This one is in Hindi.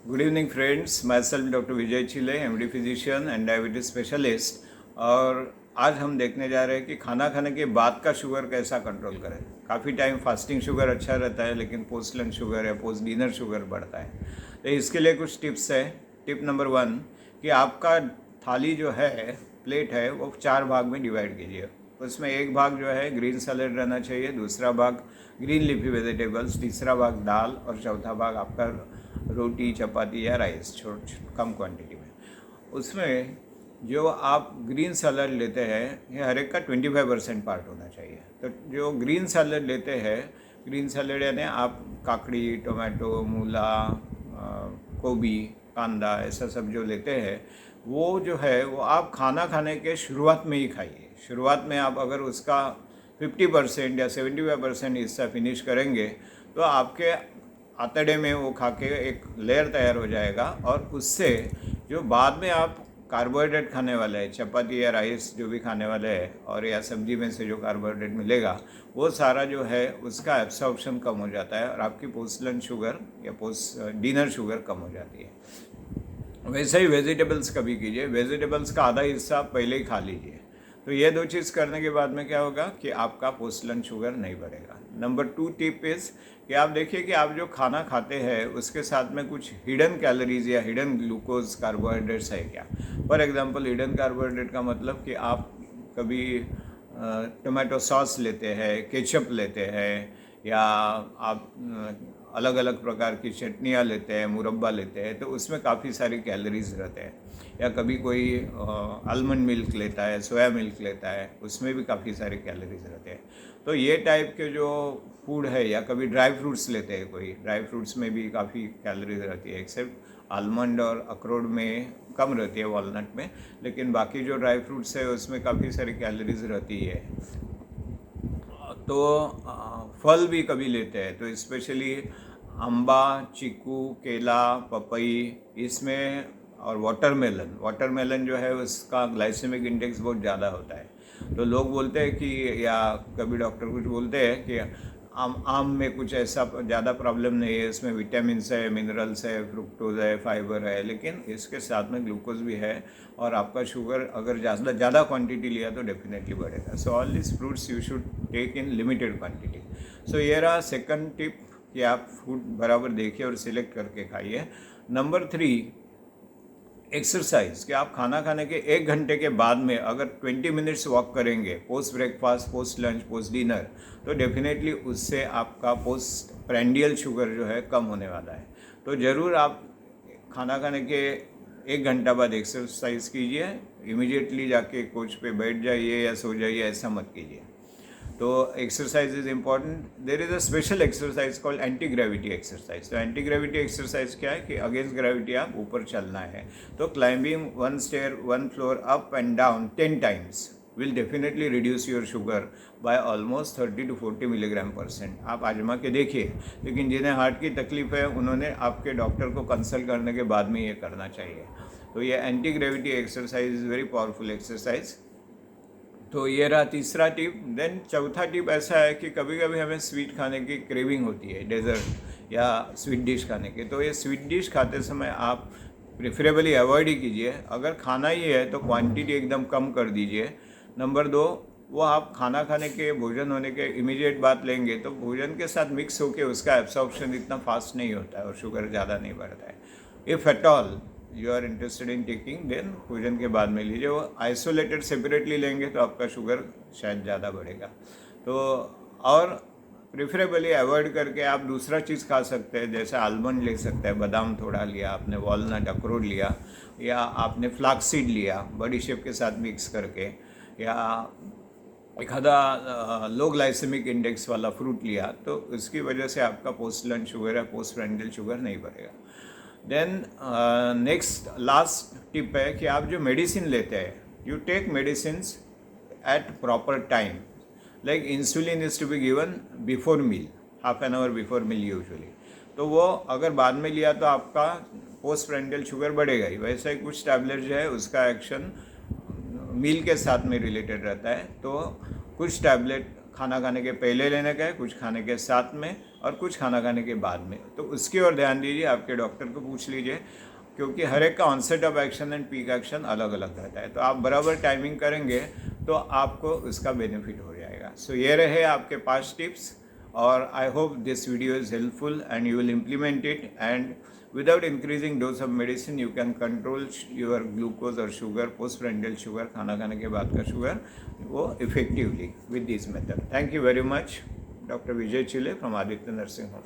Good evening friends, my self doctor Vijay Chile, MD physician and diabetes specialist. और आज हम देखने जा रहे हैं कि खाना खाने के बाद का शुगर कैसा कंट्रोल करें। काफ़ी टाइम फास्टिंग शुगर अच्छा रहता है, लेकिन पोस्ट लंच शुगर या पोस्ट डिनर शुगर बढ़ता है। तो इसके लिए कुछ टिप्स है। टिप नंबर 1 कि आपका थाली जो है, प्लेट है, वो 4 भाग में डिवाइड कीजिए। उसमें एक भाग जो है ग्रीन सैलेड रहना चाहिए, दूसरा भाग ग्रीन लीफी वेजिटेबल्स, तीसरा भाग दाल और चौथा भाग आपका रोटी, चपाती या राइस कम क्वांटिटी में। उसमें जो आप ग्रीन सैलड लेते हैं, ये हर एक का 25% पार्ट होना चाहिए। तो जो ग्रीन सैलड लेते हैं, ग्रीन सैलड यानी आप काकड़ी, टोमेटो, मूला, गोभी, कांदा, ऐसा सब जो लेते हैं, वो जो है वो आप खाना खाने के शुरुआत में ही खाइए। शुरुआत में आप अगर उसका 50% या 75% हिस्सा फिनिश करेंगे तो आपके आतड़े में वो खा के एक लेयर तैयार हो जाएगा, और उससे जो बाद में आप कार्बोहाइड्रेट खाने वाले हैं, चपाती या राइस जो भी खाने वाले हैं, और या सब्जी में से जो कार्बोहाइड्रेट मिलेगा, वो सारा जो है उसका एब्सॉर्प्शन कम हो जाता है और आपकी पोस्ट लंच शुगर या पोस्ट डिनर शुगर कम हो जाती है। वैसे ही वेजिटेबल्स का भी कीजिए। वेजिटेबल्स का आधा हिस्सा पहले ही खा लीजिए। तो ये 2 चीज़ करने के बाद में क्या होगा कि आपका पोस्ट लंच शुगर नहीं बढ़ेगा। नंबर 2 टिप इज़ कि आप देखिए कि आप जो खाना खाते हैं उसके साथ में कुछ हिडन कैलोरीज या हिडन ग्लूकोज कार्बोहाइड्रेट्स है क्या। फॉर एग्जांपल, हिडन कार्बोहाइड्रेट का मतलब कि आप कभी टोमेटो सॉस लेते हैं, केचप लेते हैं, या आप अलग अलग प्रकार की चटनियाँ लेते हैं, मुरब्बा लेते हैं, तो उसमें काफ़ी सारी कैलोरीज रहते हैं। या कभी कोई आलमंड मिल्क लेता है, सोया मिल्क लेता है, उसमें भी काफ़ी सारी कैलोरीज रहते हैं। तो ये टाइप के जो फूड है, या कभी ड्राई फ्रूट्स लेते हैं, कोई ड्राई फ्रूट्स में भी काफ़ी कैलोरीज रहती है। एक्सेप्ट आलमंड और अखरोट में कम रहती है, वॉलनट में, लेकिन बाकी जो ड्राई फ्रूट्स है उसमें काफ़ी सारी कैलोरीज रहती है। तो फल भी कभी लेते हैं, तो स्पेशली अम्बा, चीकू, केला, पपई, इसमें, और वाटरमेलन जो है उसका ग्लाइसेमिक इंडेक्स बहुत ज़्यादा होता है। तो लोग बोलते हैं कि, या कभी डॉक्टर कुछ बोलते हैं कि आम में कुछ ऐसा ज़्यादा प्रॉब्लम नहीं है, इसमें विटामिन्स है, मिनरल्स है, फ्रुक्टोज है, फाइबर है, लेकिन इसके साथ में ग्लूकोज भी है, और आपका शुगर अगर ज़्यादा क्वांटिटी लिया तो डेफिनेटली बढ़ेगा। So all this fruits you should take in limited quantity. So ये रहा सेकंड टिप कि आप फूड बराबर देखिए और सिलेक्ट करके खाइए। Number 3, exercise. कि आप खाना खाने के 1 घंटे के बाद में अगर 20 मिनट्स वॉक करेंगे, post breakfast, post lunch, post dinner, तो डेफिनेटली उससे आपका पोस्ट प्रेंडियल शुगर जो है कम होने वाला है। तो ज़रूर आप खाना खाने के 1 घंटा बाद एक्सरसाइज कीजिए। इमीडिएटली जाके कोच पे बैठ जाइए या सो जाइए, ऐसा मत कीजिए। तो exercise is important. There is a special exercise called anti gravity exercise. तो एंटी ग्रेविटी एक्सरसाइज क्या है कि अगेंस्ट ग्रेविटी आप ऊपर चलना है। तो climbing 1 stair 1 floor up and down 10 times will definitely reduce your sugar by almost 30 to 40 mg/%। आप आजमा के देखिए, लेकिन जिन्हें हार्ट की तकलीफ है उन्होंने आपके डॉक्टर को कंसल्ट करने के बाद में ये करना चाहिए। तो ये anti gravity exercise is very powerful exercise. तो ये रहा तीसरा टिप। देन चौथा टिप ऐसा है कि कभी कभी हमें स्वीट खाने की क्रेविंग होती है, डेजर्ट या स्वीट डिश खाने की। तो ये स्वीट डिश खाते समय आप प्रेफरेबली अवॉइड ही कीजिए। अगर खाना ही है तो क्वांटिटी एकदम कम कर दीजिए। नंबर 2, वो आप खाना खाने के, भोजन होने के इमीडिएट बाद लेंगे तो भोजन के साथ मिक्स होकर उसका एब्सॉर्प्शन इतना फास्ट नहीं होता है और शुगर ज़्यादा नहीं बढ़ता है। If at all you are interested in taking, then भोजन के बाद में लीजिए। वो आइसोलेटेड सेपरेटली लेंगे तो आपका शुगर शायद ज़्यादा बढ़ेगा। तो और प्रेफरेबली अवॉइड करके आप दूसरा चीज़ खा सकते हैं, जैसे आलमंड ले सकते हैं, बादाम थोड़ा लिया आपने, वॉलनट, अखरोट लिया, या आपने फ्लाक्स सीड लिया बड़ी शेप के साथ मिक्स करके, या एखादा लो ग्लाइसेमिक इंडेक्स वाला फ्रूट लिया, तो उसकी वजह से आपका पोस्ट लंच शुगर या पोस्ट प्रेंडियल शुगर नहीं बढ़ेगा। देन नेक्स्ट लास्ट टिप है कि आप जो मेडिसिन लेते हैं, you take medicine at proper time. Like insulin is to be given before meal, half an hour before meal usually. तो वो अगर बाद में लिया तो आपका पोस्ट प्रेंडियल शुगर बढ़ेगा ही। वैसे ही कुछ टैबलेट जो है उसका एक्शन मील के साथ में रिलेटेड रहता है, तो कुछ टैबलेट खाना खाने के पहले लेने का है, कुछ खाने के साथ में और कुछ खाना खाने के बाद में। तो उसकी ओर ध्यान दीजिए, आपके डॉक्टर को पूछ लीजिए, क्योंकि हर एक का onset of action and peak action अलग अलग रहता है। तो आप बराबर टाइमिंग करेंगे तो आपको उसका बेनिफिट हो जाएगा। सो ये रहे आपके 5 टिप्स, और I hope this video is helpful and you will implement it, and without increasing dose of medicine you can control your glucose और शुगर, पोस्ट प्रेंडियल शुगर, खाना खाने के बाद का शुगर, वो effectively with this method. Thank you very much, doctor Vijay Chile from Aditya nursing home.